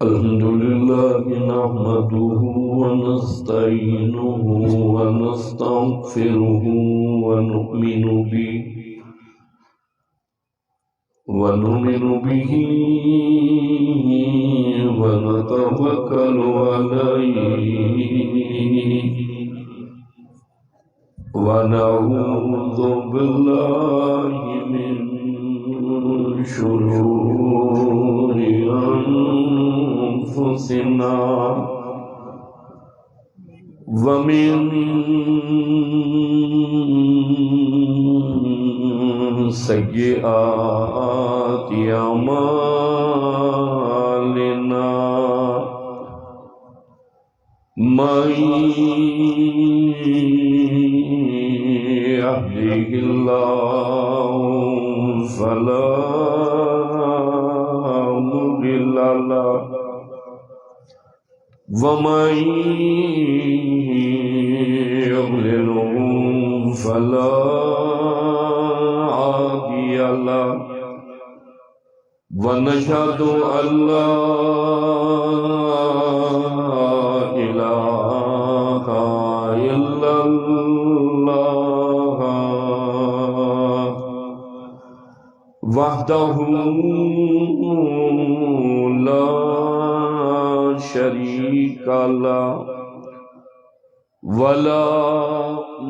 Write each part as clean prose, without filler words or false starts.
الحمد لله نحمده ونستعينه ونستغفره ونؤمن به ونتوكل عليه ونعوذ بالله من شرور أنفسنا ومن سيئات أعمالنا من يهده الله فلا مضل له ومن يضلل فلا هادي له ونشهد أن لا إله إلا الله وحده لا شريك له ولا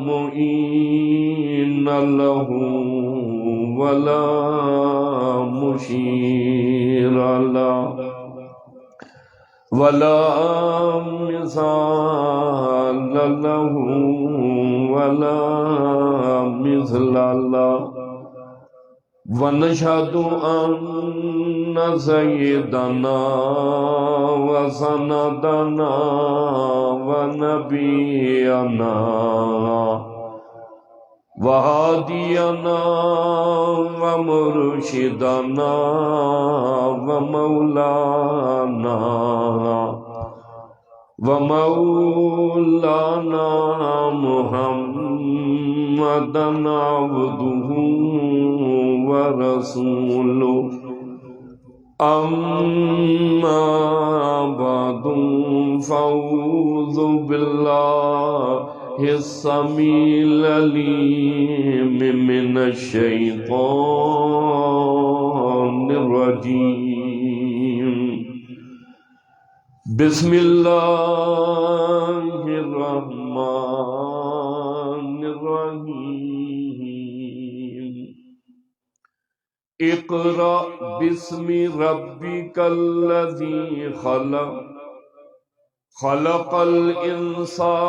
معين له ولا مشير له ولا مثال له ولا مثل له ونشهد أن سيدنا وسندنا ونبينا وهادينا ومرشدنا ومولانا محمدا عبده ورسوله أما بعد فأعوذ بالله السميع العليم من الشيطان الرجيم بسم الله الرحمن الرحيم اقرأ باسم ربك الذي خلق خلق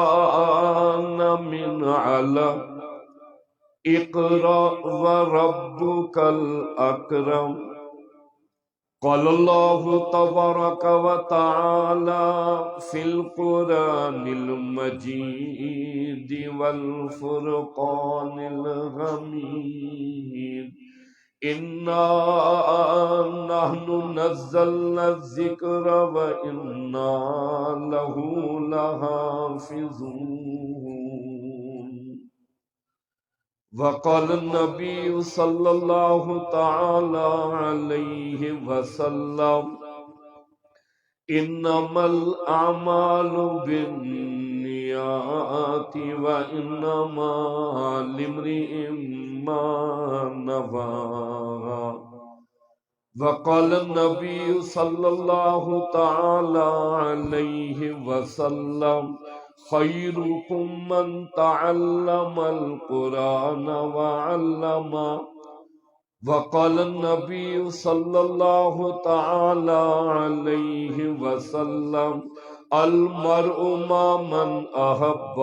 الإنسان من علق اقرأ وربك الأكرم قال الله تبارك وتعالى في القرآن المجيد والفرقان الحميد إنا نحن نزلنا الذكر وإنا له لحافظون وقال النبي صلى الله تعالى عليه وسلم إنما الأعمال بالنيات وإنما لامرئ ما نوى وقال النبي صلى الله تعالى عليه وسلم خيركم من تعلم القرآن وعلمه وقال النبي صلى الله تعالى عليه وسلم المرء مع من أحب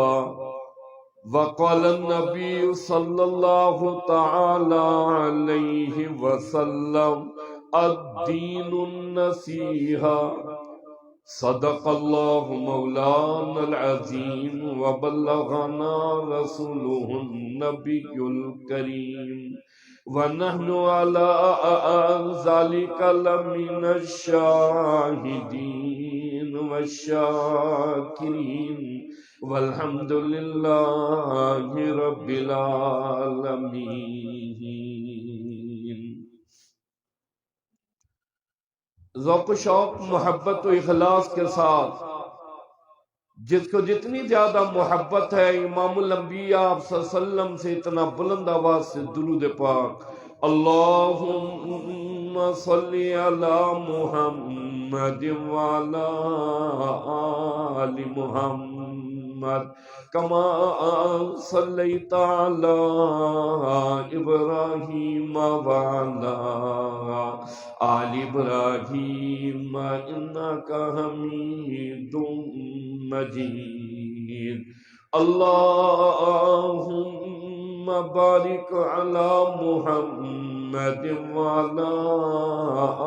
وقال النبي صلى الله تعالى عليه وسلم الدين النصيحة صدق الله مولانا العظيم وبلغنا رسوله النبي الكريم ونحن على ذلك لمن الشاهدين والشاكرين والحمد لله رب العالمين. ذوق و شوق، محبت و اخلاص کے ساتھ جس کو جتنی زیادہ محبت ہے امام الانبیاء آپ صلی اللہ علیہ وسلم سے اتنا بلند آواز سے درود پاک اللہم صلی علی محمد وعلی آل محمد کما صلیت علی ابراہیم وعلی آل ابراہیم انکا حمید مجید اللہم بارک علی محمد وعلی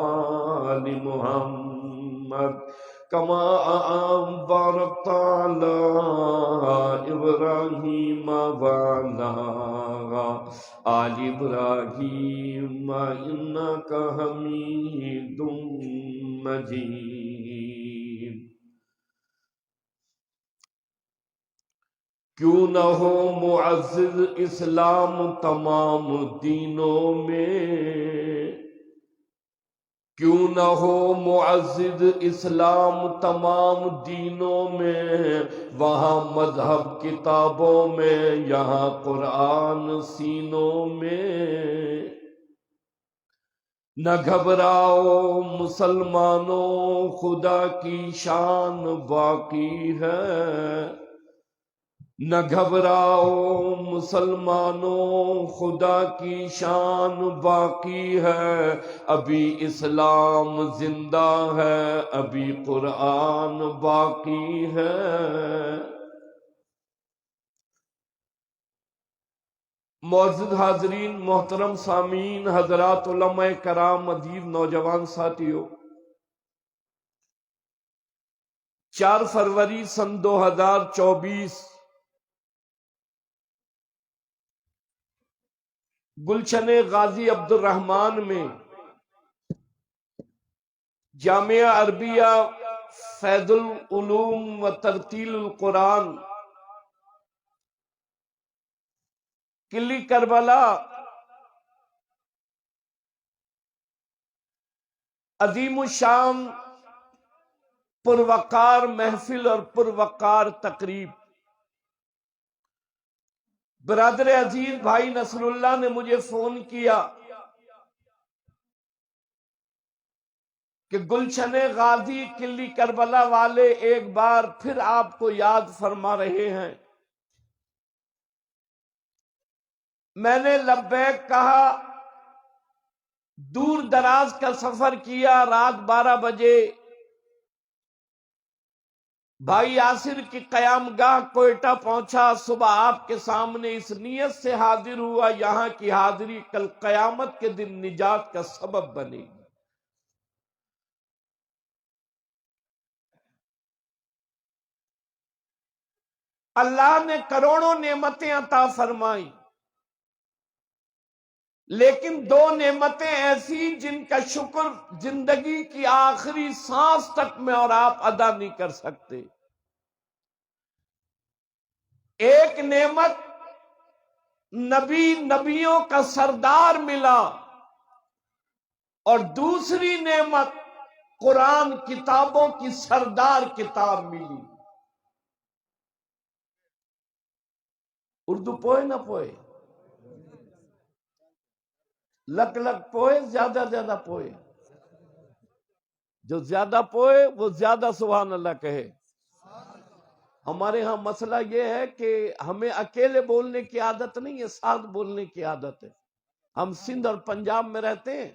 آل محمد کما بارکت علی ابراہیم وعلی آل ابراہیم انکا حمید مجید۔ کیوں نہ ہو معزز اسلام تمام دینوں میں، کیوں نہ ہو معزز اسلام تمام دینوں میں، وہاں مذہب کتابوں میں، یہاں قرآن سینوں میں۔ نہ گھبراؤ مسلمانوں، خدا کی شان باقی ہے، نہ گھبراؤ مسلمانوں، خدا کی شان باقی ہے، ابھی اسلام زندہ ہے، ابھی قرآن باقی ہے۔ معزز حاضرین، محترم سامعین، حضرات علماء کرام، ادیب نوجوان ساتھیو، 4 فروری سن 2024 گلشن غازی عبد الرحمن میں جامعہ عربیہ فیض العلوم و ترتیل القرآن قلی کربلا عظیم الشان پروقار محفل اور پروقار تقریب۔ برادر عزیز بھائی نصر اللہ نے مجھے فون کیا کہ گلشن غازی قلی کربلا والے ایک بار پھر آپ کو یاد فرما رہے ہیں۔ میں نے لبیک کہا، دور دراز کا سفر کیا، رات 12 بجے بھائی یاسر کی قیام گاہ کوئٹہ پہنچا، صبح آپ کے سامنے اس نیت سے حاضر ہوا یہاں کی حاضری کل قیامت کے دن نجات کا سبب بنے گی۔ اللہ نے کروڑوں نعمتیں عطا فرمائیں، لیکن 2 نعمتیں ایسی جن کا شکر زندگی کی آخری سانس تک میں اور آپ ادا نہیں کر سکتے۔ ایک نعمت نبیوں کا سردار ملا، اور دوسری نعمت قرآن کتابوں کی سردار کتاب ملی۔ اردو پوئے نہ پوئے، لک لک پوئے، زیادہ زیادہ پوئے، جو زیادہ پوئے وہ زیادہ سبحان اللہ کہے۔ ہمارے ہاں مسئلہ یہ ہے کہ ہمیں اکیلے بولنے کی عادت نہیں ہے، ساتھ بولنے کی عادت ہے۔ ہم سندھ اور پنجاب میں رہتے ہیں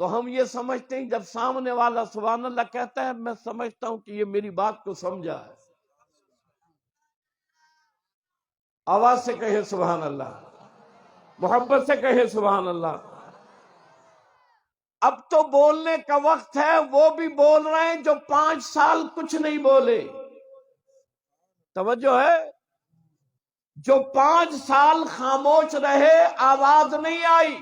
تو ہم یہ سمجھتے ہیں جب سامنے والا سبحان اللہ کہتا ہے میں سمجھتا ہوں کہ یہ میری بات کو سمجھا ہے۔ آواز سے کہیں سبحان اللہ، محبت سے کہیں سبحان اللہ۔ اب تو بولنے کا وقت ہے، وہ بھی بول رہے ہیں جو 5 سال کچھ نہیں بولے۔ توجہ ہے، جو 5 سال خاموش رہے، آواز نہیں آئی،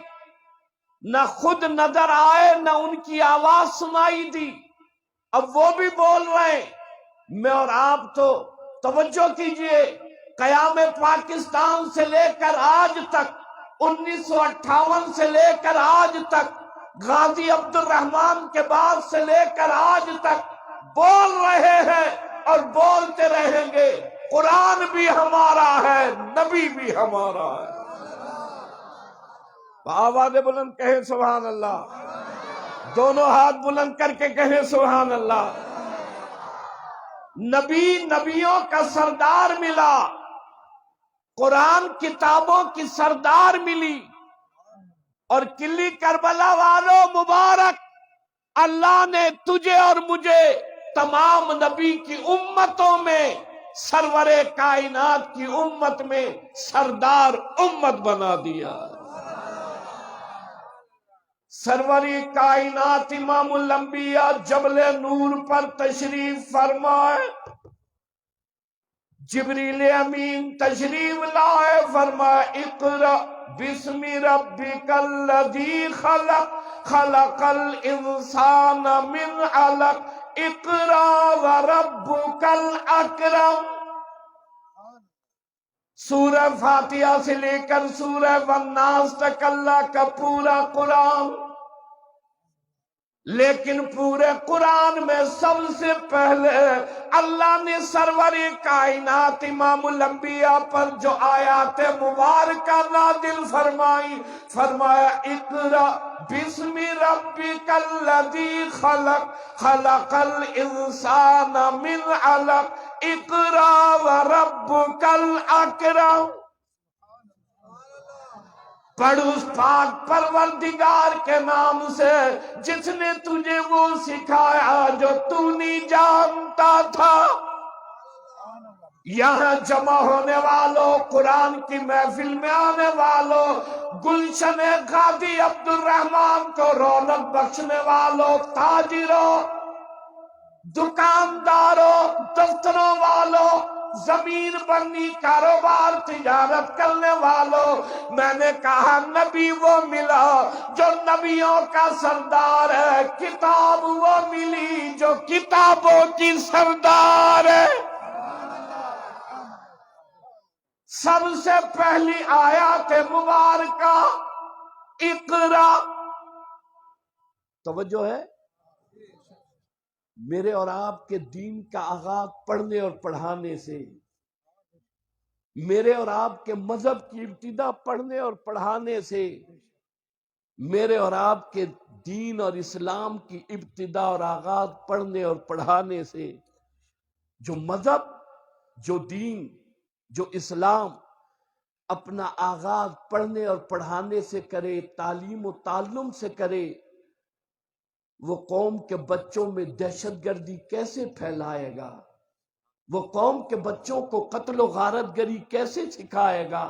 نہ خود نظر آئے نہ ان کی آواز سنائی دی، اب وہ بھی بول رہے ہیں۔ میں اور آپ تو توجہ کیجئے، قیام پاکستان سے لے کر آج تک، 1958 سے لے کر آج تک غازی عبد الرحمن کے بعد سے لے کر آج تک بول رہے ہیں اور بولتے رہیں گے، قرآن بھی ہمارا ہے، نبی بھی ہمارا ہے۔ آواز بلند کہیں سبحان اللہ، دونوں ہاتھ بلند کر کے کہیں سبحان اللہ۔ نبی نبیوں کا سردار ملا، قرآن کتابوں کی سردار ملی، اور کلی کربلا والوں مبارک، اللہ نے تجھے اور مجھے تمام نبی کی امتوں میں سرور کائنات کی امت میں سردار امت بنا دیا۔ سروری کائنات امام الانبیاء جبل نور پر تشریف فرمائے، جبریل امین تشریف لائے، فرمائے اقرأ بسم ربک الذی خلق، خلق الانسان من علق، اقرأ وربک الاکرم۔ سورہ فاتحہ سے لے کر سورہ والناس تک اللہ کا پورا قرآن، لیکن پورے قرآن میں سب سے پہلے اللہ نے سرور کائنات امام الانبیاء پر جو آیات مبارکہ نازل فرمائی، فرمایا اقرأ بسم ربک الذی خلق، خلق الانسان من علق، اقرأ وربک الاکرم۔ پڑھ اس پاک پروردگار کے نام سے جس نے تجھے وہ سکھایا جو تو نہیں جانتا تھا۔ یہاں جمع ہونے والوں، قرآن کی محفل میں آنے والوں، گلشن غازی عبد الرحمن کو رونق بخشنے والوں، تاجروں، دکانداروں، دفتروں والوں، زمین بنی کاروبار تجارت کرنے والوں، میں نے کہا نبی وہ ملا جو نبیوں کا سردار ہے، کتاب وہ ملی جو کتابوں کی سردار ہے۔ سب سے پہلی آیات مبارکہ اقرا، توجہ ہے، میرے اور آپ کے دین کا آغاز پڑھنے اور پڑھانے سے، میرے اور آپ کے مذہب کی ابتدا پڑھنے اور پڑھانے سے، میرے اور آپ کے دین اور اسلام کی ابتدا اور آغاز پڑھنے اور پڑھانے سے۔ جو مذہب، جو دین، جو اسلام اپنا آغاز پڑھنے اور پڑھانے سے کرے، تعلیم و تعلم سے کرے، وہ قوم کے بچوں میں دہشت گردی کیسے پھیلائے گا؟ وہ قوم کے بچوں کو قتل و غارت گری کیسے سکھائے گا؟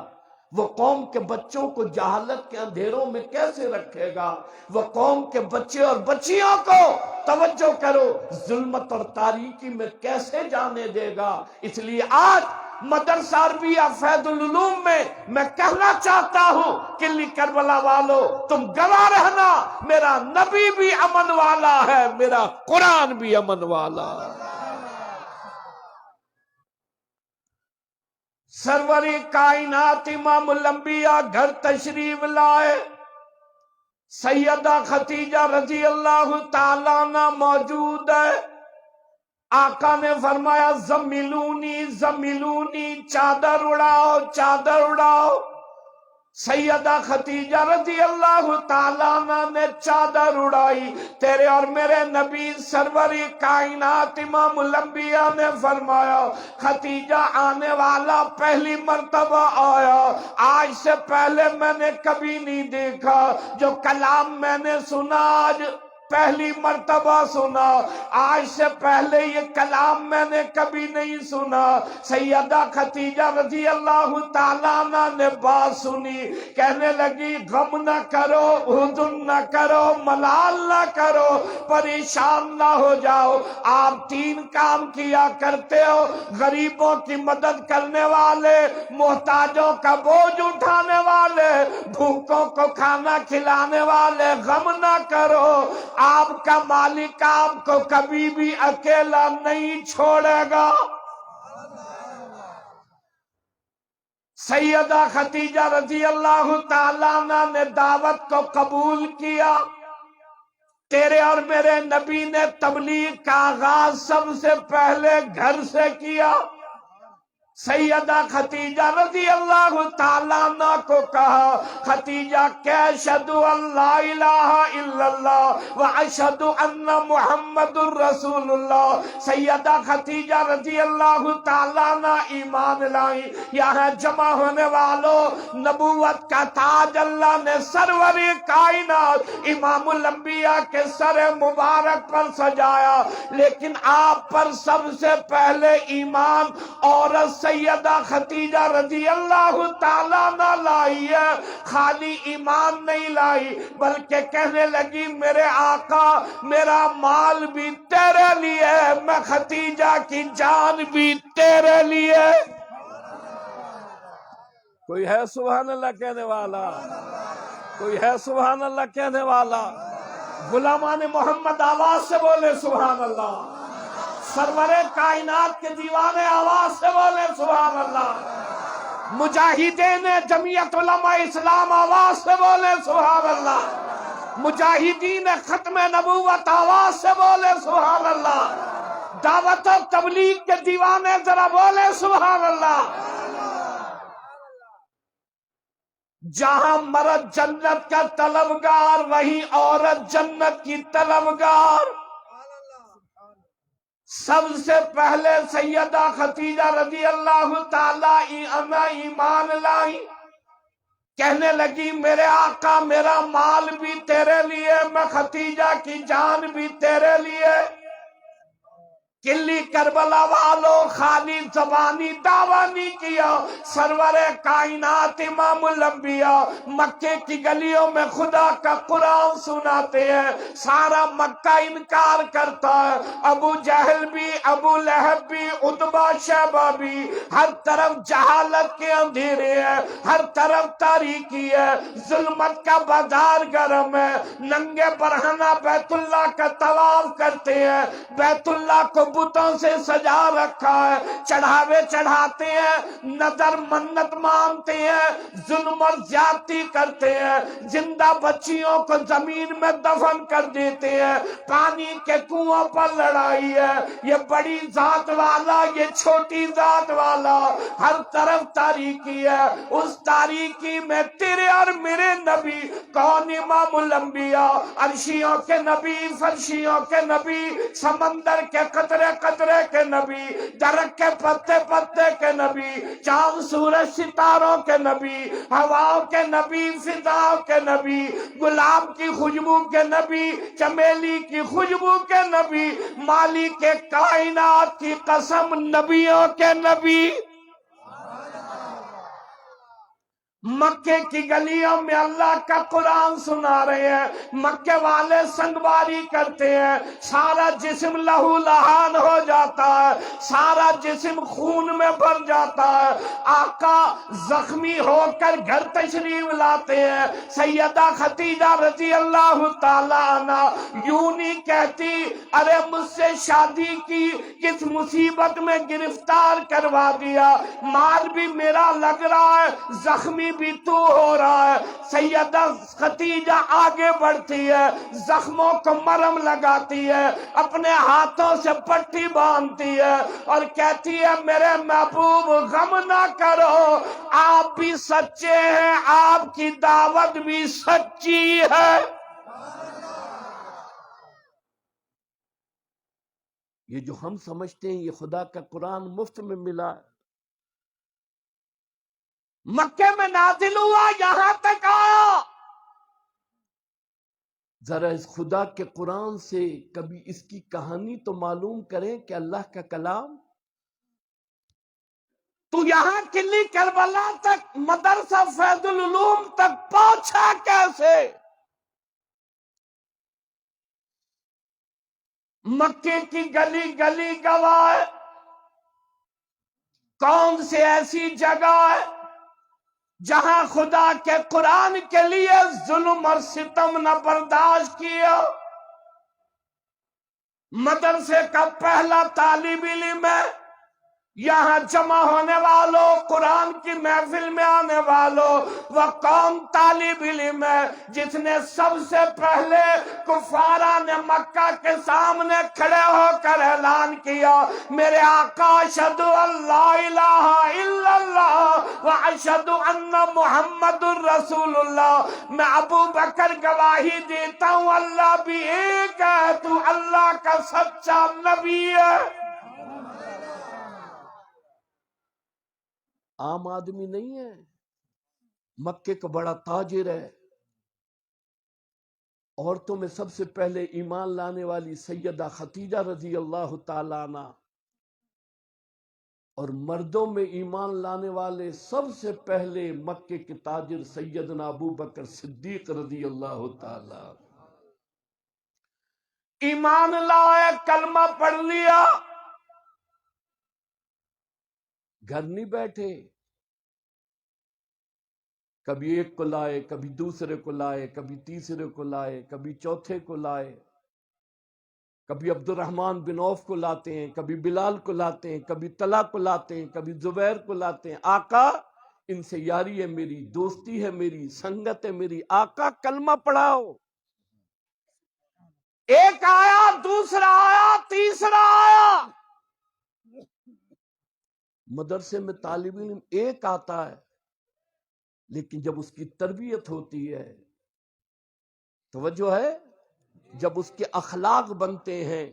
وہ قوم کے بچوں کو جہالت کے اندھیروں میں کیسے رکھے گا؟ وہ قوم کے بچے اور بچیوں کو، توجہ کرو، ظلمت اور تاریکی میں کیسے جانے دے گا؟ اس لیے آج مدرسہ عربیہ فیض العلوم میں کہنا چاہتا ہوں، کلی کربلا والو تم گواہ رہنا، میرا نبی بھی امن والا ہے، میرا قرآن بھی امن والا ہے۔ سروری کائنات امام الانبیاء گھر تشریف لائے، سیدہ خدیجہ رضی اللہ تعالیٰ عنہ موجود ہے۔ آقا نے فرمایا زملونی زملونی، چادر اڑاؤ چادر اڑاؤ۔ سیدہ خدیجہ رضی اللہ تعالیٰ عنہ نے چادر اڑائی، تیرے اور میرے نبی سروری کائنات امام الانبیاء نے فرمایا خدیجہ آنے والا پہلی مرتبہ آیا، آج سے پہلے میں نے کبھی نہیں دیکھا، جو کلام میں نے سنا آج پہلی مرتبہ سنا، آج سے پہلے یہ کلام میں نے کبھی نہیں سنا۔ سیدہ خدیجہ رضی اللہ تعالیٰ عنہ نے بات سنی، کہنے لگی غم نہ کرو، حزن نہ کرو، ملال نہ کرو، پریشان نہ ہو جاؤ، آپ تین کام کیا کرتے ہو، غریبوں کی مدد کرنے والے، محتاجوں کا بوجھ اٹھانے والے، بھوکوں کو کھانا کھلانے والے، غم نہ کرو، آپ کا مالک آپ کو کبھی بھی اکیلا نہیں چھوڑے گا۔ سیدہ خدیجہ رضی اللہ تعالیٰ عنہ نے دعوت کو قبول کیا، تیرے اور میرے نبی نے تبلیغ کا آغاز سب سے پہلے گھر سے کیا. سیدہ خدیجہ رضی اللہ تعالیٰ عنہ کو کہا، خدیجہ کہ اشہدو ان لا الہ الا اللہ و اشہدو ان محمد الرسول اللہ. سیدہ خدیجہ رضی اللہ تعالیٰ عنہ ایمان لائیں. یہاں جمع ہونے والوں، نبوت کا تاج اللہ نے سرور کائنات امام الانبیاء کے سر مبارک پر سجایا، لیکن آپ پر سب سے پہلے ایمان عورت سیدہ خدیجہ رضی اللہ تعالیٰ عنہ لائی ہے. خالی ایمان نہیں لائی بلکہ کہنے لگی میرے آقا میرا مال بھی تیرے لیے، میں خدیجہ کی جان بھی تیرے لیے. کوئی ہے سبحان اللہ کہنے والا؟ کوئی ہے سبحان اللہ کہنے والا؟ غلامان محمد آواز سے بولے سبحان اللہ. سرور کائنات کے دیوانے آواز سے بولے سبحان اللہ. مجاہدین جمعیت علماء اسلام آواز سے بولے سبحان اللہ. مجاہدین ختم نبوت آواز سے بولے سبحان اللہ. دعوت و تبلیغ کے دیوانے ذرا بولے سبحان اللہ. جہاں مرد جنت کا طلبگار وہیں عورت جنت کی طلبگار. سب سے پہلے سیدہ خدیجہ رضی اللہ تعالی عنہ ایمان لائی. کہنے لگی میرے آقا میرا مال بھی تیرے لیے، میں خدیجہ کی جان بھی تیرے لیے. کلی کربلا والوں خالی زبانی دعویٰ نہیں کیا. سرور کائنات امام الانبیاء مکے کی گلیوں میں خدا کا قرآن سناتے ہیں. سارا مکہ انکار کرتا ہے، ابو جہل بھی، ابو لہب بھی، عتبہ شیبہ بھی. ہر طرف جہالت کے اندھیرے ہیں، ہر طرف تاریکی ہے، ظلمت کا بازار گرم ہے. ننگے برہنہ بیت اللہ کا طواف کرتے ہیں، بیت اللہ کو بتوں سے سجا رکھا ہے، چڑھاوے چڑھاتے ہیں، نظر منت مانتے ہیں، ظلم اور زیادتی کرتے ہیں، زندہ بچیوں کو زمین میں دفن کر دیتے ہیں. پانی کے کنووں پر لڑائی ہے، یہ بڑی ذات والا یہ چھوٹی ذات والا. ہر طرف تاریکی ہے، اس تاریکی میں تیرے اور میرے نبی کون؟ امام الانبیاء، عرشیوں کے نبی، فرشیوں کے نبی، سمندر کے قطرے قطرے کے نبی، درخت کے پتے پتے کے نبی، چاند سورج ستاروں کے نبی، ہواؤں کے نبی، فضاؤں کے نبی، گلاب کی خوشبو کے نبی، چمیلی کی خوشبو کے نبی، مالک کے کائنات کی قسم نبیوں کے نبی. مکے کی گلیوں میں اللہ کا قرآن سنا رہے ہیں، مکے والے سنگباری کرتے ہیں، سارا جسم لہو لہان ہو جاتا ہے، سارا جسم خون میں بھر جاتا ہے. آقا زخمی ہو کر گھر تشریف لاتے ہیں. سیدہ خدیجہ رضی اللہ تعالی عنہ یوں نہیں کہتی ارے مجھ سے شادی کی کس مصیبت میں گرفتار کروا دیا، مال بھی میرا لگ رہا ہے، زخمی بھی تو ہو رہا ہے. سیدہ خدیجہ آگے بڑھتی ہے، زخموں کو مرہم لگاتی ہے، اپنے ہاتھوں سے پٹی باندھتی ہے اور کہتی ہے میرے محبوب غم نہ کرو، آپ بھی سچے ہیں، آپ کی دعوت بھی سچی ہے. یہ جو ہم سمجھتے ہیں یہ خدا کا قرآن مفت میں ملا ہے، مکے میں نازل ہوا، یہاں تک آیا. ذرا اس خدا کے قرآن سے کبھی اس کی کہانی تو معلوم کریں کہ اللہ کا کلام تو یہاں کلی کربلا تک مدرسہ فیض العلوم تک پہنچا کیسے؟ مکے کی گلی گلی گواہ ہے. کون سے ایسی جگہ ہے جہاں خدا کے قرآن کے لیے ظلم اور ستم نہ برداشت کیا؟ مدرسے کا پہلا طالب علم ہے، یہاں جمع ہونے والوں، قرآن کی محفل میں آنے والوں، وہ قوم طالب علم ہے جس نے سب سے پہلے کفاران مکہ کے سامنے کھڑے ہو کر اعلان کیا، میرے آقا اشہد ان لا الہ الا اللہ و اشہد ان محمد الرسول اللہ، میں ابو بکر گواہی دیتا ہوں اللہ بھی ایک ہے، تو اللہ کا سچا نبی ہے۔ عام آدمی نہیں ہے، مکے کا بڑا تاجر ہے۔ عورتوں میں سب سے پہلے ایمان لانے والی سیدہ خدیجہ رضی اللہ تعالیٰ عنہ، اور مردوں میں ایمان لانے والے سب سے پہلے مکے کے تاجر سیدنا ابو بکر صدیق رضی اللہ تعالیٰ۔ ایمان لائے، کلمہ پڑھ لیا، گھر نہیں بیٹھے، کبھی ایک کو لائے، کبھی دوسرے کو لائے، کبھی تیسرے کو لائے، کبھی چوتھے کو لائے، کبھی عبد الرحمن بن عوف کو لاتے ہیں، کبھی بلال کو لاتے ہیں، کبھی طلحہ کو لاتے ہیں، کبھی زبیر کو لاتے ہیں۔ آقا ان سے یاری ہے میری، دوستی ہے میری، سنگت ہے میری، آقا کلمہ پڑھاؤ۔ ایک آیا، دوسرا آیا، تیسرا آیا۔ مدرسے میں طالب علم ایک آتا ہے، لیکن جب اس کی تربیت ہوتی ہے، توجہ ہے، جب اس کے اخلاق بنتے ہیں،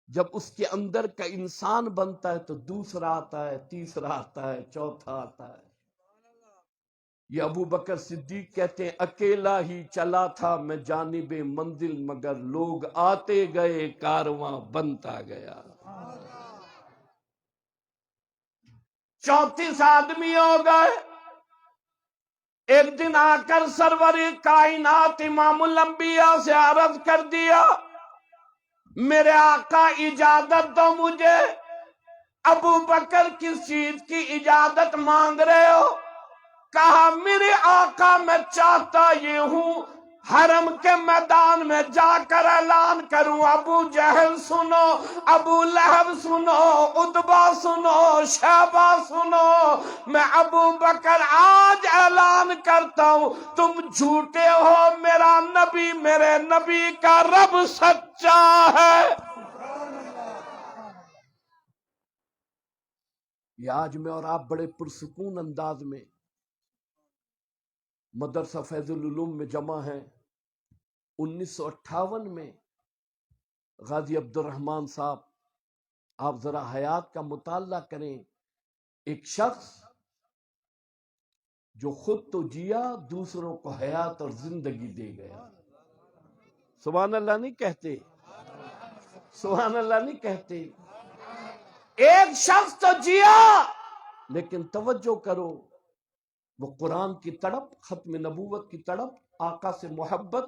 جب اس کے اندر کا انسان بنتا ہے، تو دوسرا آتا ہے، تیسرا آتا ہے، چوتھا آتا ہے۔ یہ ابو بکر صدیق کہتے ہیں اکیلا ہی چلا تھا میں جانب منزل، مگر لوگ آتے گئے کارواں بنتا گیا۔ 34 آدمی ہو گئے۔ ایک دن آ کر سرور کائنات امام الانبیاء سے عرض کر دیا، میرے آقا اجازت دو مجھے۔ ابو بکر کس چیز کی اجازت مانگ رہے ہو؟ کہا میرے آقا میں چاہتا یہ ہوں حرم کے میدان میں جا کر اعلان کروں، ابو جہل سنو، ابو لہب سنو، عتبہ سنو، شیبہ سنو، میں ابو بکر آج اعلان کرتا ہوں تم جھوٹے ہو، میرا نبی، میرے نبی کا رب سچا ہے۔ یہ آج میں اور آپ بڑے پرسکون انداز میں مدرسہ فیض العلوم میں جمع ہیں۔ 1958 میں غازی عبد الرحمن صاحب، آپ ذرا حیات کا مطالعہ کریں، ایک شخص جو خود تو جیا، دوسروں کو حیات اور زندگی دے گیا۔ سبحان اللہ نہیں کہتے؟ سبحان اللہ نہیں کہتے؟ ایک شخص تو جیا، لیکن توجہ کرو، وہ قرآن کی تڑپ، ختم نبوت کی تڑپ، آقا سے محبت،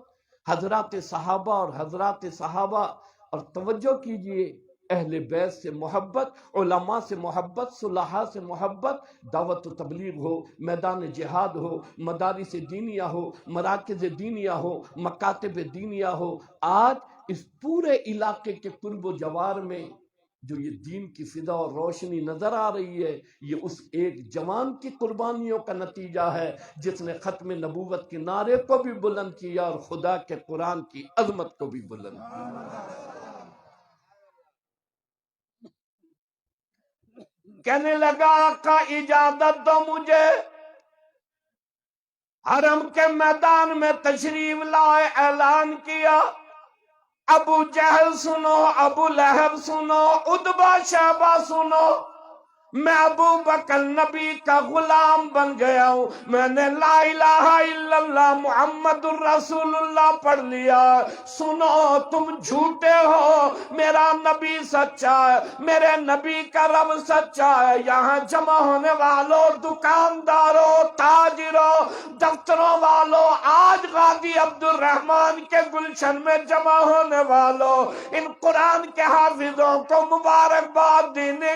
حضرات صحابہ اور حضرات صحابہ، اور توجہ کیجئے اہل بیت سے محبت، علماء سے محبت، صلحاء سے محبت، دعوت و تبلیغ ہو، میدان جہاد ہو، مدارس دینیہ ہو، مراکز دینیہ ہو، مکاتب دینیہ ہو۔ آج اس پورے علاقے کے قرب و جوار میں جو یہ دین کی فضا اور روشنی نظر آ رہی ہے، یہ اس ایک جوان کی قربانیوں کا نتیجہ ہے جس نے ختم نبوت کے نعرے کو بھی بلند کیا اور خدا کے قرآن کی عظمت کو بھی بلند کیا۔ کہنے لگا آقا اجازت دو مجھے، حرم کے میدان میں تشریف لائے، اعلان کیا، ابو جہل سنو، ابو لہب سنو، عتبہ شیبہ سنو، میں ابو بکر نبی کا غلام بن گیا ہوں، میں نے لا الہ الا اللہ محمد الرسول اللہ پڑھ لیا۔ سنو تم جھوٹے ہو، میرا نبی سچا ہے، میرے نبی کا رب سچا ہے۔ یہاں جمع ہونے والوں، دکانداروں، تاجروں، دفتروں والوں، آج غازی عبد الرحمن کے گلشن میں جمع ہونے والوں، ان قرآن کے حافظوں کو مبارکباد دینے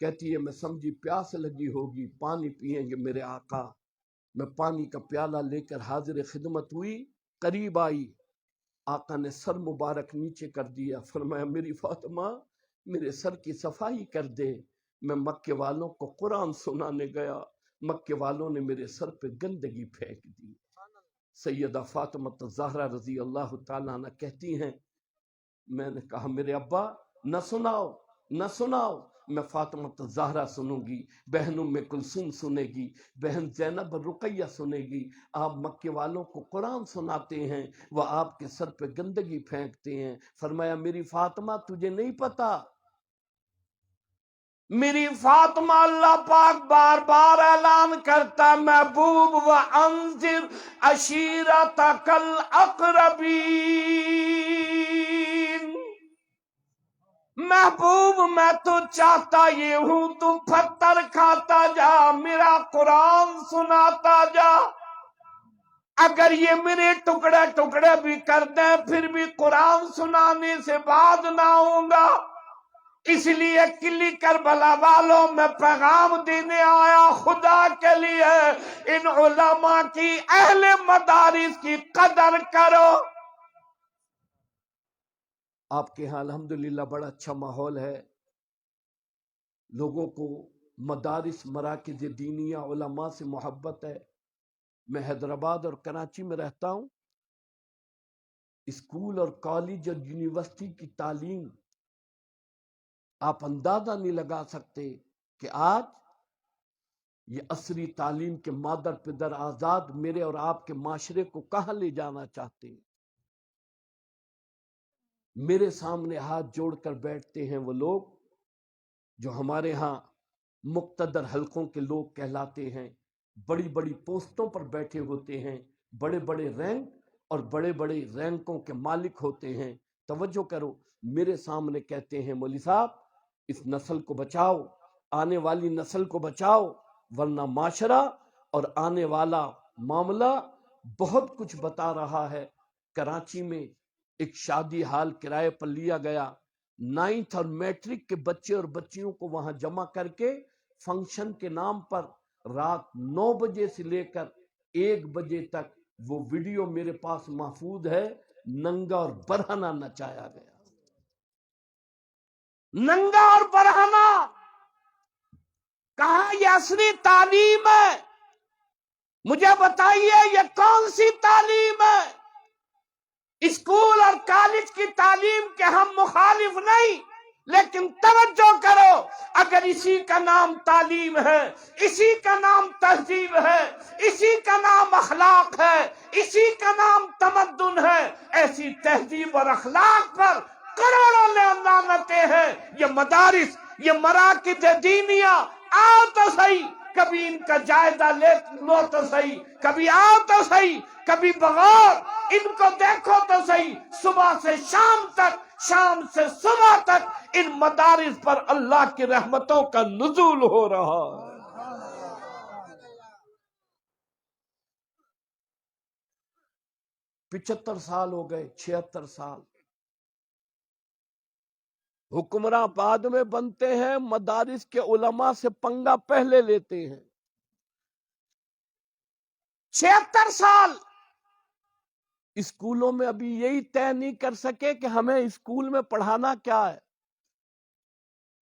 کہتی ہے میں سمجھی پیاس لگی ہوگی، پانی پئیں گے میرے آقا۔ میں پانی کا پیالہ لے کر حاضر خدمت ہوئی، قریب آئی، آقا نے سر مبارک نیچے کر دیا، فرمایا میری فاطمہ میرے سر کی صفائی کر دے، میں مکے والوں کو قرآن سنانے گیا، مکے والوں نے میرے سر پہ گندگی پھینک دی۔ سیدہ فاطمہ الزہرا رضی اللہ تعالیٰ عنہ کہتی ہیں میں نے کہا میرے ابا نہ سناؤ نہ سناؤ، میں فاطمہ الزہرا سنوں گی، بہن ام کلثوم سنے گی، بہن زینب رقیہ سنے گی۔ آپ مکے والوں کو قرآن سناتے ہیں، وہ آپ کے سر پہ گندگی پھینکتے ہیں۔ فرمایا میری فاطمہ تجھے نہیں پتا، میری فاطمہ اللہ پاک بار بار اعلان کرتا محبوب وانذر عشیرتک الاقربین، محبوب میں تو چاہتا یہ ہوں تو پتھر کھاتا جا، میرا قرآن سناتا جا، اگر یہ میرے ٹکڑے ٹکڑے بھی کر دیں پھر بھی قرآن سنانے سے باز نہ ہوں گا۔ اس لیے کلی کربلا والوں میں پیغام دینے آیا، خدا کے لیے ان علماء کی، اہل مدارس کی قدر کرو۔ آپ کے ہاں الحمدللہ بڑا اچھا ماحول ہے، لوگوں کو مدارس مراکز دینیہ علماء سے محبت ہے۔ میں حیدرآباد اور کراچی میں رہتا ہوں، اسکول اور کالج اور یونیورسٹی کی تعلیم آپ اندازہ نہیں لگا سکتے کہ آج یہ عصری تعلیم کے مادر پدر آزاد میرے اور آپ کے معاشرے کو کہاں لے جانا چاہتے ہیں۔ میرے سامنے ہاتھ جوڑ کر بیٹھتے ہیں وہ لوگ جو ہمارے ہاں مقتدر حلقوں کے لوگ کہلاتے ہیں، بڑی بڑی پوسٹوں پر بیٹھے ہوتے ہیں، بڑے بڑے رینک اور بڑے بڑے رینکوں کے مالک ہوتے ہیں۔ توجہ کرو، میرے سامنے کہتے ہیں مولوی صاحب اس نسل کو بچاؤ، آنے والی نسل کو بچاؤ، ورنہ معاشرہ اور آنے والا معاملہ بہت کچھ بتا رہا ہے۔ کراچی میں ایک شادی ہال کرائے پر لیا گیا، 9th اور میٹرک کے بچے اور بچیوں کو وہاں جمع کر کے فنکشن کے نام پر رات 9 بجے سے لے کر 1 بجے تک وہ ویڈیو میرے پاس محفوظ ہے، ننگا اور برہنہ نچایا گیا۔ ننگا اور برہنہ، کہاں یہ عصری تعلیم ہے؟ مجھے بتائیے یہ کون سی تعلیم ہے؟ اسکول اور کالج کی تعلیم کے ہم مخالف نہیں، لیکن توجہ کرو، اگر اسی کا نام تعلیم ہے، اسی کا نام تہذیب ہے، اسی کا نام اخلاق ہے، اسی کا نام تمدن ہے، ایسی تہذیب اور اخلاق پر کروڑوں لعنتیں ہیں۔ یہ مدارس، یہ مراکز دینیہ، آؤ تو صحیح کبھی ان کا جائزہ لو تو صحیح، کبھی آؤ تو صحیح، کبھی بغور ان کو دیکھو تو صحیح۔ صبح سے شام تک، شام سے صبح تک ان مدارس پر اللہ کی رحمتوں کا نزول ہو رہا ہے۔ 75 سال ہو گئے، 76 سال، حکمراں بعد میں بنتے ہیں، مدارس کے علماء سے پنگا پہلے لیتے ہیں۔ 76 سال اسکولوں میں ابھی یہی طے نہیں کر سکے کہ ہمیں اسکول میں پڑھانا کیا ہے۔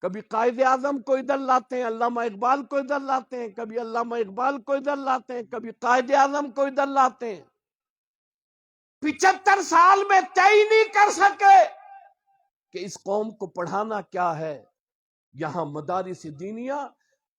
کبھی قائد اعظم کو ادھر لاتے ہیں، علامہ اقبال کو ادھر لاتے ہیں، کبھی علامہ اقبال کو ادھر لاتے ہیں، کبھی قائد اعظم کو ادھر لاتے ہیں۔ 75 سال میں طے ہی نہیں کر سکے کہ اس قوم کو پڑھانا کیا ہے۔ یہاں مدارس دینیہ،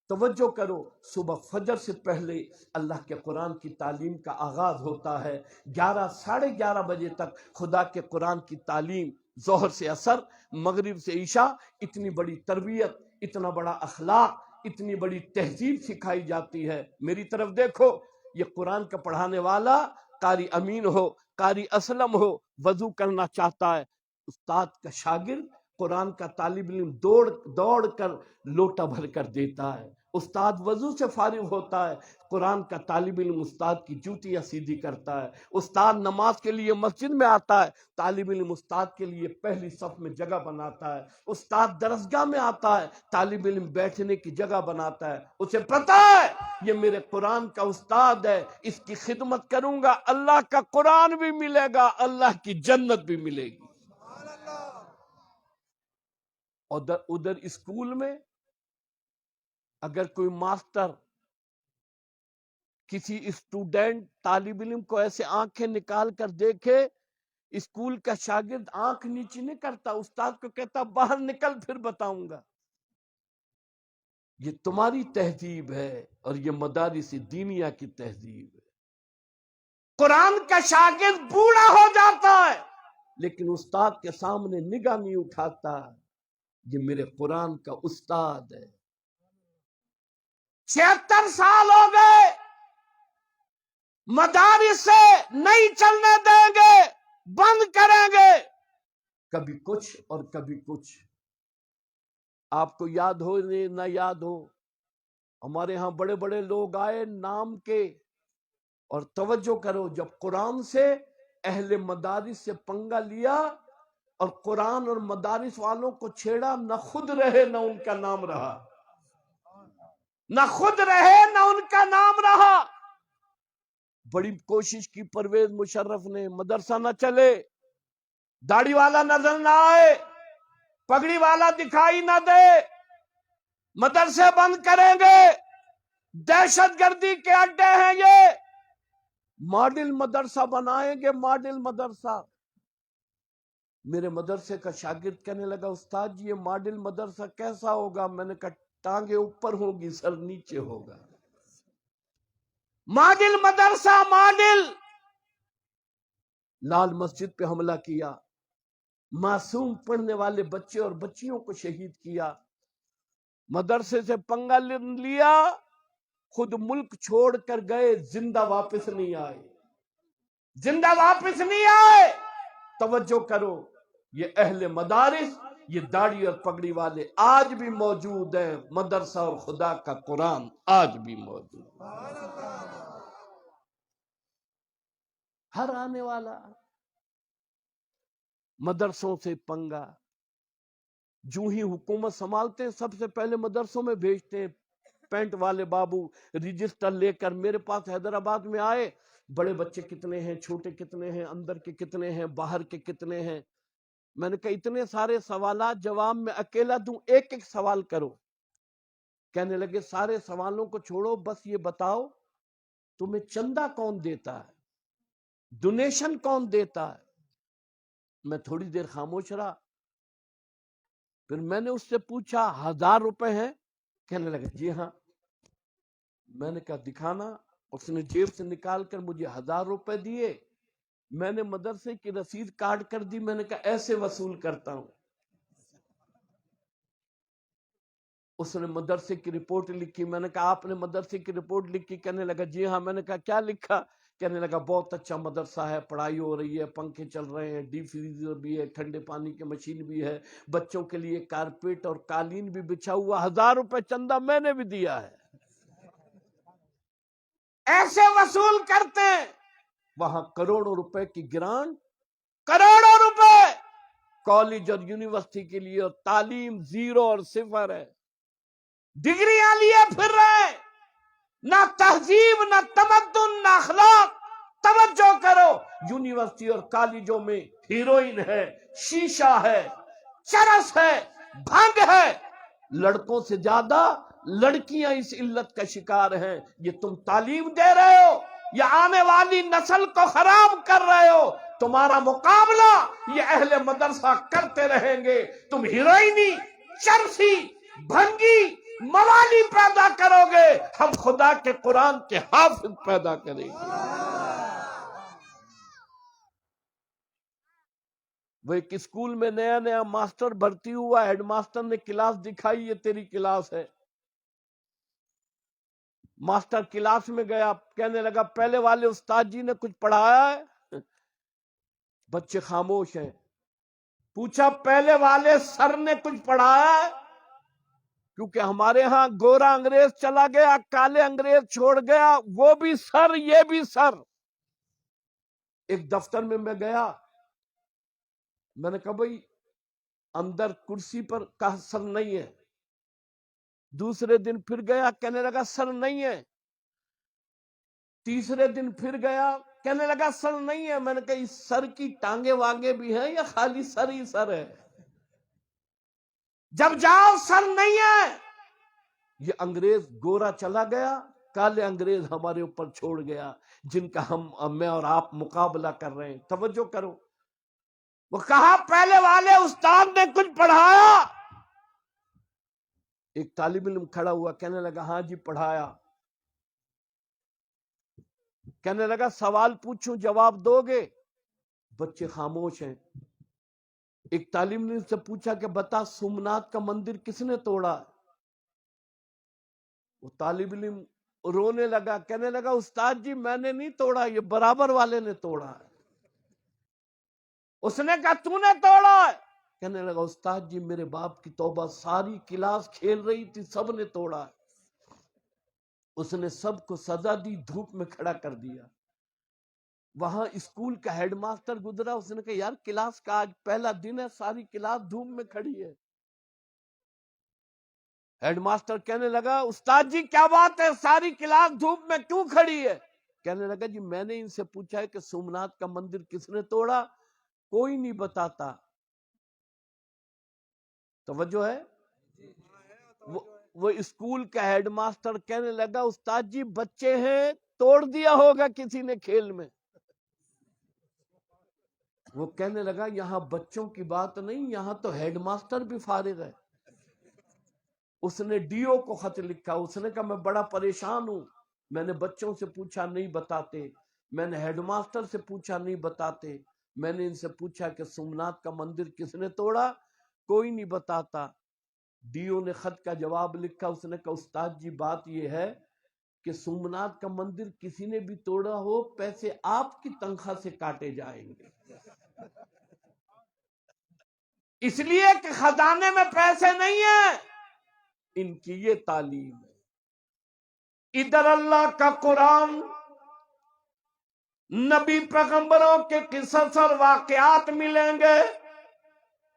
توجہ کرو، صبح فجر سے پہلے اللہ کے قرآن کی تعلیم کا آغاز ہوتا ہے، 11 ساڑھے 11 بجے تک خدا کے قرآن کی تعلیم، ظہر سے عصر، مغرب سے عشاء، اتنی بڑی تربیت، اتنا بڑا اخلاق، اتنی بڑی تہذیب سکھائی جاتی ہے۔ میری طرف دیکھو، یہ قرآن کا پڑھانے والا قاری امین ہو، قاری اسلم ہو، وضو کرنا چاہتا ہے، استاد کا شاگرد قرآن کا طالب علم دوڑ کر لوٹا بھر کر دیتا ہے، استاد وضو سے فارغ ہوتا ہے، قرآن کا طالب علم استاد کی جوتیاں سیدھی کرتا ہے، استاد نماز کے لیے مسجد میں آتا ہے، طالب علم استاد کے لیے پہلی صف میں جگہ بناتا ہے، استاد درسگاہ میں آتا ہے، طالب علم بیٹھنے کی جگہ بناتا ہے، اسے پتہ ہے یہ میرے قرآن کا استاد ہے، اس کی خدمت کروں گا، اللہ کا قرآن بھی ملے گا، اللہ کی جنت بھی ملے گی۔ ادھر اسکول میں اگر کوئی ماسٹر کسی اسٹوڈنٹ طالب علم کو ایسے آنکھیں نکال کر دیکھے، اسکول کا شاگرد آنکھ نیچی نہیں کرتا، استاد کو کہتا باہر نکل پھر بتاؤں گا۔ یہ تمہاری تہذیب ہے اور یہ مدارس دینیہ کی تہذیب ہے۔ قرآن کا شاگرد بوڑھا ہو جاتا ہے لیکن استاد کے سامنے نگاہ نہیں اٹھاتا، یہ میرے قرآن کا استاد ہے۔ 76 سال ہو گئے، مدارس سے نہیں چلنے دیں گے، بند کریں گے، کبھی کچھ اور کبھی کچھ۔ آپ کو یاد ہو نہ یاد ہو، ہمارے ہاں بڑے بڑے لوگ آئے نام کے، اور توجہ کرو، جب قرآن سے اہل مدارس سے پنگا لیا اور قرآن اور مدارس والوں کو چھیڑا، نہ خود رہے نہ ان کا نام رہا، نہ خود رہے نہ ان کا نام رہا۔ بڑی کوشش کی پرویز مشرف نے، مدرسہ نہ چلے، داڑھی والا نظر نہ آئے، پگڑی والا دکھائی نہ دے، مدرسے بند کریں گے، دہشت گردی کے اڈے ہیں یہ، ماڈل مدرسہ بنائیں گے، ماڈل مدرسہ۔ میرے مدرسے کا شاگرد کہنے لگا استاد جی یہ ماڈل مدرسہ کیسا ہوگا؟ میں نے کہا ٹانگیں اوپر ہوگی سر نیچے ہوگا۔ ماڈل مدرسہ، ماڈل۔ لال مسجد پہ حملہ کیا، معصوم پڑھنے والے بچے اور بچیوں کو شہید کیا، مدرسے سے پنگا لیا، خود ملک چھوڑ کر گئے، زندہ واپس نہیں آئے، زندہ واپس نہیں آئے۔ توجہ کرو، یہ اہل مدارس، یہ داڑھی اور پگڑی والے آج بھی موجود ہیں، مدرسہ اور خدا کا قرآن آج بھی موجود ہے۔ ہر آنے والا مدرسوں سے پنگا، جو ہی حکومت سنبھالتے ہیں سب سے پہلے مدرسوں میں بھیجتے ہیں۔ پینٹ والے بابو رجسٹر لے کر میرے پاس حیدرآباد میں آئے، بڑے بچے کتنے ہیں، چھوٹے کتنے ہیں، اندر کے کتنے ہیں، باہر کے کتنے ہیں۔ میں نے کہا اتنے سارے سوالات جواب میں اکیلا دوں، ایک ایک سوال کرو۔ کہنے لگے سارے سوالوں کو چھوڑو، بس یہ بتاؤ تمہیں چندہ کون دیتا ہے، ڈونیشن کون دیتا ہے؟ میں تھوڑی دیر خاموش رہا، پھر میں نے اس سے پوچھا 1000 روپے ہیں؟ کہنے لگا جی ہاں۔ میں نے کہا دکھانا۔ اس نے جیب سے نکال کر مجھے 1000 روپے دیے، میں نے مدرسے کی رسید کاٹ کر دی، میں نے کہا ایسے وصول کرتا ہوں۔ اس نے مدرسے کی رپورٹ لکھی، میں نے کہا آپ نے مدرسے کی رپورٹ لکھی؟ کہنے لگا جی ہاں۔ میں نے کہا کیا لکھا؟ کہنے لگا بہت اچھا مدرسہ ہے، پڑھائی ہو رہی ہے، پنکھے چل رہے ہیں، ڈی فریزر بھی ہے، ٹھنڈے پانی کی مشین بھی ہے، بچوں کے لیے کارپیٹ اور قالین بھی بچھا ہوا۔ 1000 روپے چندہ میں نے بھی دیا ہے۔ ایسے وصول کرتے ہیں۔ وہاں کروڑوں روپے کی گرانٹ، کروڑوں روپے کالج اور یونیورسٹی کے لیے، اور تعلیم زیرو اور صفر ہے، ڈگریاں لیے پھر رہے، نہ تہذیب، نہ تمدن، نہ اخلاق۔ توجہ کرو، یونیورسٹی اور کالجوں میں ہیروئن ہے، شیشہ ہے، چرس ہے، بھنگ ہے، لڑکوں سے زیادہ لڑکیاں اس علت کا شکار ہیں۔ یہ تم تعلیم دے رہے ہو، یہ آنے والی نسل کو خراب کر رہے ہو۔ تمہارا مقابلہ یہ اہل مدرسہ کرتے رہیں گے۔ تم ہیروئنی، چرسی، بھنگی، موالی پیدا کرو گے، ہم خدا کے قرآن کے حافظ پیدا کریں گے۔ وہ ایک اسکول میں نیا نیا ماسٹر بھرتی ہوا، ہیڈ ماسٹر نے کلاس دکھائی، یہ تیری کلاس ہے۔ ماسٹر کلاس میں گیا، کہنے لگا پہلے والے استاد جی نے کچھ پڑھایا ہے؟ بچے خاموش ہیں۔ پوچھا پہلے والے سر نے کچھ پڑھایا ہے؟ کیونکہ ہمارے ہاں گورا انگریز چلا گیا، کالے انگریز چھوڑ گیا، وہ بھی سر یہ بھی سر۔ ایک دفتر میں گیا، میں نے کہا بھائی اندر کرسی پر کا سر نہیں ہے۔ دوسرے دن پھر گیا، کہنے لگا سر نہیں ہے۔ تیسرے دن پھر گیا، کہنے لگا سر نہیں ہے۔ میں نے کہا اس سر کی ٹانگیں وانگیں بھی ہیں یا خالی سر ہی سر ہے؟ جب جاؤ سر نہیں ہے۔ یہ انگریز گورا چلا گیا، کالے انگریز ہمارے اوپر چھوڑ گیا، جن کا میں اور آپ مقابلہ کر رہے ہیں۔ توجہ کرو، وہ کہا پہلے والے استاد نے کچھ پڑھایا؟ ایک طالب علم کھڑا ہوا، کہنے لگا ہاں جی پڑھایا۔ کہنے لگا سوال پوچھوں جواب دو گے؟ بچے خاموش ہیں۔ ایک طالب علم سے پوچھا کہ بتا سومناتھ کا مندر کس نے توڑا؟ وہ طالب علم رونے لگا، کہنے لگا استاد جی میں نے نہیں توڑا، یہ برابر والے نے توڑا ہے۔ اس نے کہا تو نے توڑا ہے؟ کہنے لگا استاد جی میرے باپ کی توبہ، ساری کلاس کھیل رہی تھی، سب نے توڑا ہے۔ اس نے سب کو سزا دی، دھوپ میں کھڑا کر دیا۔ وہاں اسکول کا ہیڈ ماسٹر گزرا، اس نے کہا یار کلاس کا آج پہلا دن ہے، ساری کلاس دھوپ میں کھڑی ہے۔ ہیڈ ماسٹر کہنے لگا استاد جی کیا بات ہے، ساری کلاس دھوپ میں کیوں کھڑی ہے؟ کہنے لگا جی میں نے ان سے پوچھا ہے کہ سومناتھ کا مندر کس نے توڑا، کوئی نہیں بتاتا۔ توجہ ہے؟ وہ اسکول کا ہیڈ ماسٹر کہنے لگا استاد جی بچے ہیں، توڑ دیا ہوگا کسی نے کھیل میں۔ وہ کہنے لگا یہاں بچوں کی بات نہیں، یہاں تو ہیڈ ماسٹر بھی فارغ ہے۔ اس نے ڈی او کو خط لکھا، اس نے کہا میں بڑا پریشان ہوں، میں نے بچوں سے پوچھا نہیں بتاتے، میں نے ہیڈ ماسٹر سے پوچھا نہیں بتاتے، میں نے ان سے پوچھا کہ سومناتھ کا مندر کس نے توڑا، کوئی نہیں بتاتا۔ ڈی او نے خط کا جواب لکھا، اس نے کہا استاد جی بات یہ ہے کہ سومناتھ کا مندر کسی نے بھی توڑا ہو، پیسے آپ کی تنخواہ سے کاٹے جائیں گے، اس لیے کہ خزانے میں پیسے نہیں ہیں۔ ان کی یہ تعلیم ہے۔ ادھر اللہ کا قرآن نبی پیغمبروں کے قصص اور واقعات ملیں گے۔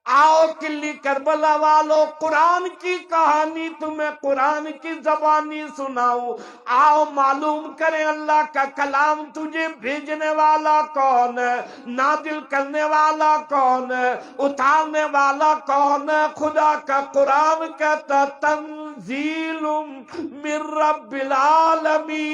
آؤ کلی کربلا والو، قرآن کی کہانی تمہیں قرآن کی زبانی سناؤں۔ آؤ معلوم کریں اللہ کا کلام تجھے بھیجنے والا کون ہے، نازل کرنے والا کون ہے، اتارنے والا کون ہے۔ خدا کا قرآن کہتا تنزیل من رب العالمین،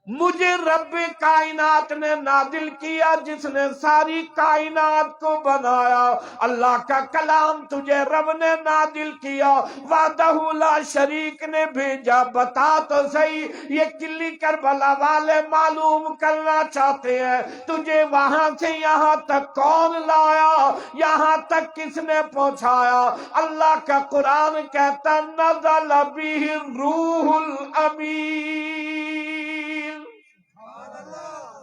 مجھے رب کائنات نے نازل کیا، جس نے ساری کائنات کو بنایا۔ اللہ کا کلام تجھے رب نے نازل کیا، وحدہ لا شریک نے بھیجا۔ بتا تو صحیح یہ کلی کربلا والے معلوم کرنا چاہتے ہیں تجھے وہاں سے یہاں تک کون لایا، یہاں تک کس نے پہنچایا؟ اللہ کا قرآن کہتا نزل بہ الروح الامین،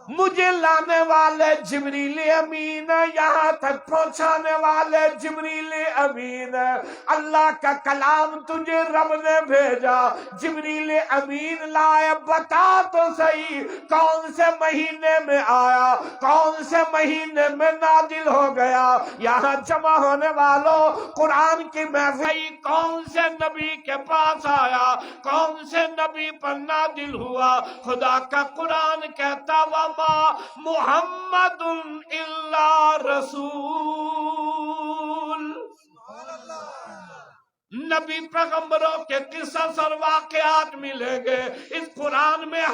مجھے لانے والے جبریل امین ہے، یہاں تک پہنچانے والے جبریل امین ہے۔ اللہ کا کلام تجھے رب نے بھیجا، جبریل امین لائے۔ بتا تو صحیح کون سے مہینے میں آیا، کون سے مہینے میں نازل ہو گیا؟ یہاں جمع ہونے والوں قرآن کی محفل کون سے نبی کے پاس آیا، کون سے نبی پر نازل ہوا؟ خدا کا قرآن کہتا وما محمد الا رسول، نبی پیغمبروں کے قصص اور واقعات ملیں گے۔ اس قرآن میں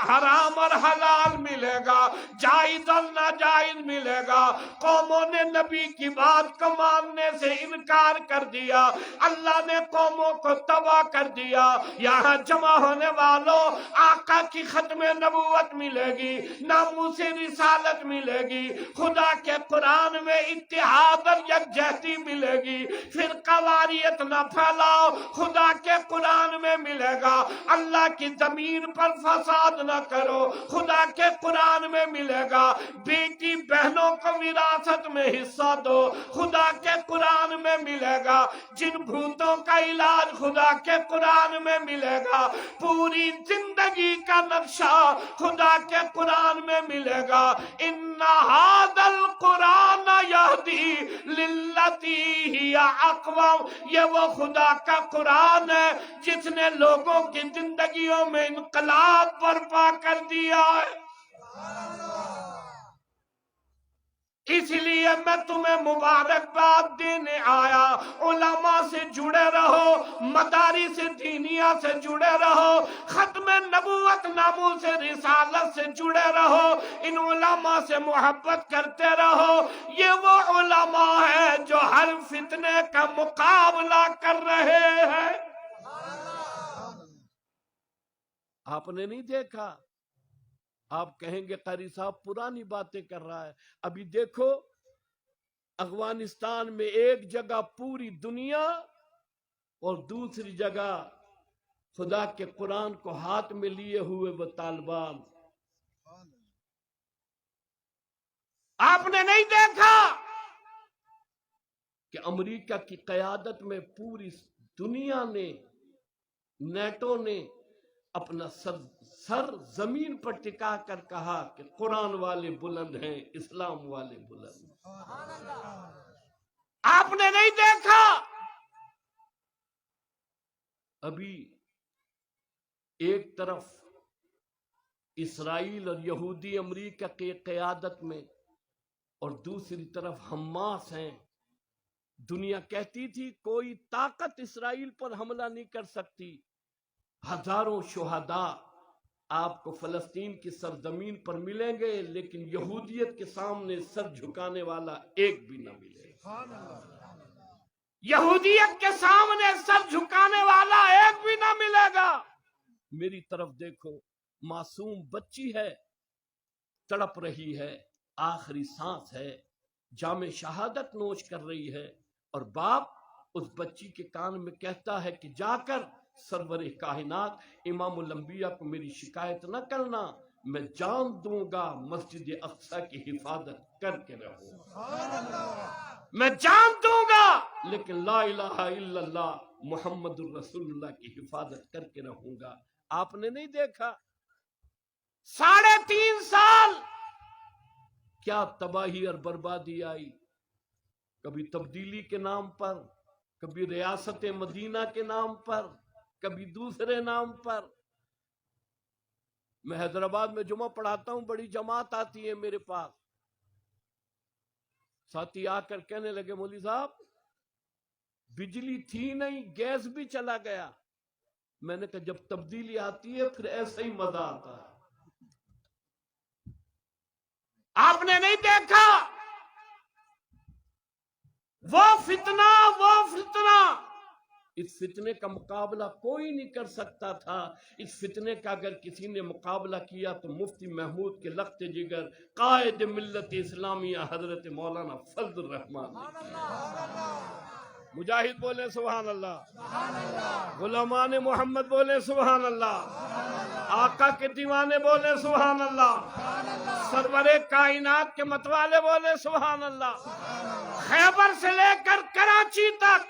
حرام اور حلال ملے گا، جائز اور ناجائز ملے گا۔ قوموں نے نبی کی بات کو ماننے سے انکار کر دیا، اللہ نے قوموں کو تباہ کر دیا۔ یہاں جمع ہونے والوں آقا کی ختم نبوت ملے گی، ناموس رسالت ملے گی، خدا کے قرآن میں اتحاد اور یکجہتی ملے گی۔ فرقہ واریت نہ پھیلاؤ، خدا کے قرآن میں ملے گا۔ اللہ کی زمین زمین پر فساد نہ کرو. خدا کے قرآن میں ملے گا بیٹی بہنوں کو وراثت میں حصہ دو. خدا کے قرآن میں ملے گا جن بھوتوں کا علاج خدا کے قرآن میں ملے گا. پوری زندگی کا نقشہ خدا کے قرآن میں ملے گا. ان ھذا القرآن یہدی للتی ہی اقوم. یہ وہ خدا کا قرآن ہے جس نے لوگوں کی زندگیوں میں انقلاب برپا کر دیا ہے. اس لیے میں تمہیں مبارکباد دینے آیا. علماء سے جڑے رہو, مدارس دینیہ سے جڑے رہو, ختم نبوت ناموس رسالت سے جڑے رہو, ان علماء سے محبت کرتے رہو. یہ وہ علماء ہیں جو ہر فتنے کا مقابلہ کر رہے ہیں. آپ نے نہیں دیکھا؟ آپ کہیں گے قاری صاحب پرانی باتیں کر رہا ہے. ابھی دیکھو افغانستان میں ایک جگہ پوری دنیا اور دوسری جگہ خدا کے قرآن کو ہاتھ میں لیے ہوئے وہ طالبان. آپ نے نہیں دیکھا کہ امریکہ کی قیادت میں پوری دنیا نے, نیٹو نے اپنا سر زمین پر ٹکا کر کہا کہ قرآن والے بلند ہیں, اسلام والے بلند ہیں. آپ نے نہیں دیکھا؟ ابھی ایک طرف اسرائیل اور یہودی امریکہ کی قیادت میں اور دوسری طرف حماس ہیں. دنیا کہتی تھی کوئی طاقت اسرائیل پر حملہ نہیں کر سکتی. ہزاروں شہداء آپ کو فلسطین کی سرزمین پر ملیں گے, لیکن یہودیت کے سامنے سر جھکانے والا ایک بھی نہ ملے گا. یہودیت کے سامنے سر جھکانے والا ایک بھی نہ ملے گا. میری طرف دیکھو, معصوم بچی ہے, تڑپ رہی ہے, آخری سانس ہے, جام شہادت نوش کر رہی ہے, اور باپ اس بچی کے کان میں کہتا ہے کہ جا کر سرور کائنات امام الانبیاء کو میری شکایت نہ کرنا, میں جان دوں گا مسجد اقصی کی حفاظت کر کے رہوں گا. میں جان دوں گا لیکن لا الہ الا اللہ محمد الرسول اللہ کی حفاظت کر کے رہوں گا. آپ نے نہیں دیکھا 3.5 سال کیا تباہی اور بربادی آئی؟ کبھی تبدیلی کے نام پر, کبھی ریاست مدینہ کے نام پر, کبھی دوسرے نام پر. میں حیدرآباد میں جمعہ پڑھاتا ہوں, بڑی جماعت آتی ہے میرے پاس. ساتھی آ کر کہنے لگے مولوی صاحب بجلی تھی نہیں, گیس بھی چلا گیا. میں نے کہا جب تبدیلی آتی ہے پھر ایسا ہی مزہ آتا ہے. آپ نے نہیں دیکھا وہ فتنہ, اس فتنے کا مقابلہ کوئی نہیں کر سکتا تھا. اس فتنے کا اگر کسی نے مقابلہ کیا تو مفتی محمود کے لخت جگر قائد ملت اسلامیہ حضرت مولانا فضل الرحمان نے کیا. مجاہد بولے سبحان اللہ, غلامان محمد بولے سبحان اللہ, آقا کے دیوانے بولے سبحان اللہ, سرور کائنات کے متوالے بولے سبحان اللہ. خیبر سے لے کر کراچی تک,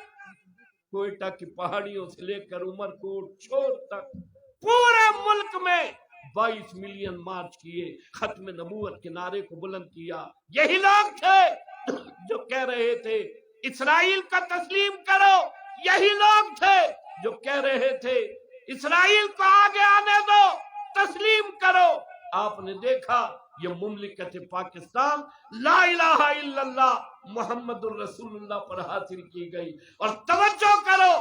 کوئٹہ کی پہاڑیوں سے لے کر عمر کوٹ چھوڑ تک پورے ملک میں 22 ملین مارچ کیے, ختم نبوت کے نعرے کو بلند کیا. یہی لوگ تھے جو کہہ رہے تھے اسرائیل کا تسلیم کرو. یہی لوگ تھے جو کہہ رہے تھے اسرائیل کو آگے آنے دو, تسلیم کرو. آپ نے دیکھا یہ مملکت پاکستان لا الہ الا اللہ محمد الرسول اللہ پر حاصل کی گئی. اور توجہ کرو,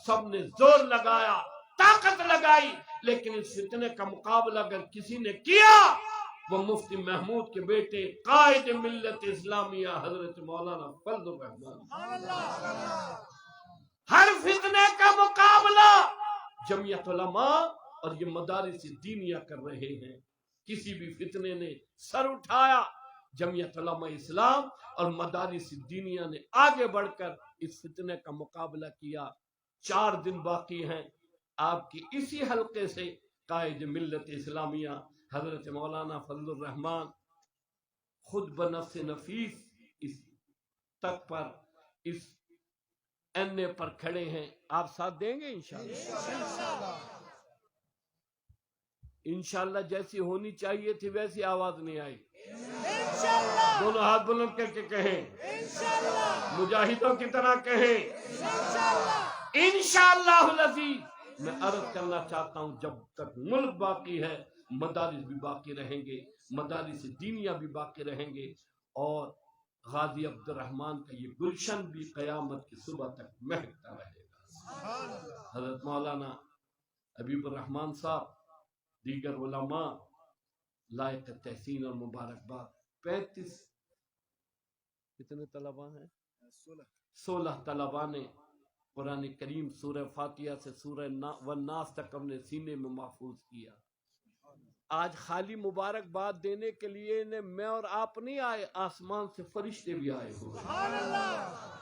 سب نے زور لگایا, طاقت لگائی, لیکن اس فتنے کا مقابلہ اگر کسی نے کیا وہ مفتی محمود کے بیٹے قائد ملت اسلامیہ حضرت مولانا فضل الرحمان. ہر فتنے کا مقابلہ جمعیت علماء اور یہ مدارس دینیہ کر رہے ہیں. کسی بھی فتنے نے سر اٹھایا, جمعیت علماء اسلام اور مدارس دینیہ نے آگے بڑھ کر اس فتنے کا مقابلہ کیا. 4 دن باقی ہیں. آپ کی اسی حلقے سے قائد ملت اسلامیہ حضرت مولانا فضل الرحمان خود بنفس نفیس اس تک پر اس این پر کھڑے ہیں. آپ ساتھ دیں گے انشاءاللہ؟ انشاءاللہ جیسی ہونی چاہیے تھی ویسی آواز نہیں آئی. دونوں ہاتھ بلند کر کے کہیں, مجاہدوں کی طرح کہیں انشاءاللہ العزیز. میں عرض کرنا چاہتا ہوں جب تک ملک باقی ہے مدارس بھی باقی رہیں گے, مدارس دینیہ بھی باقی رہیں گے, اور غازی عبد الرحمن کا یہ گلشن بھی قیامت کی صبح تک مہکتا رہے گا. حضرت مولانا حبیب الرحمن صاحب, دیگر علماء لائق تحسین اور مبارکباد. 35 کتنے طلباء ہیں؟ 16 طلباء نے قرآن کریم سورہ فاتحہ سے سورہ والناس تک ہم نے سینے میں محفوظ کیا. آج خالی مبارکباد دینے کے لیے میں اور آپ نہیں آئے, آسمان سے فرشتے بھی آئے ہوئے.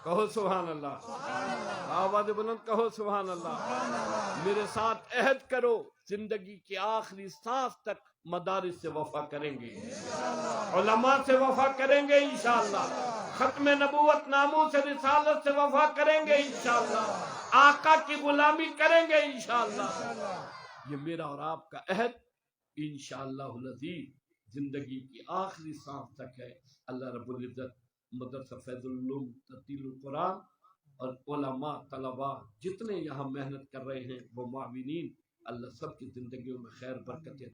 کہو سبحان اللہ, آواز بلند کہو سبحان اللہ. میرے ساتھ عہد کرو زندگی کی آخری سانس تک مدارس سے وفا کریں گے, علماء سے وفا کریں گے انشاءاللہ, ختم نبوت ناموس رسالت سے وفا کریں گے انشاءاللہ, آقا کی غلامی کریں گے انشاءاللہ. یہ میرا اور آپ کا عہد انشاءاللہ العزیز زندگی کی آخری سانس تک ہے. اللہ رب العزت مدرسہ فیض العلوم ترتیل القرآن اور علماء طلباء جتنے یہاں محنت کر رہے ہیں وہ معاونین, اللہ سب کی زندگیوں میں خیر برکت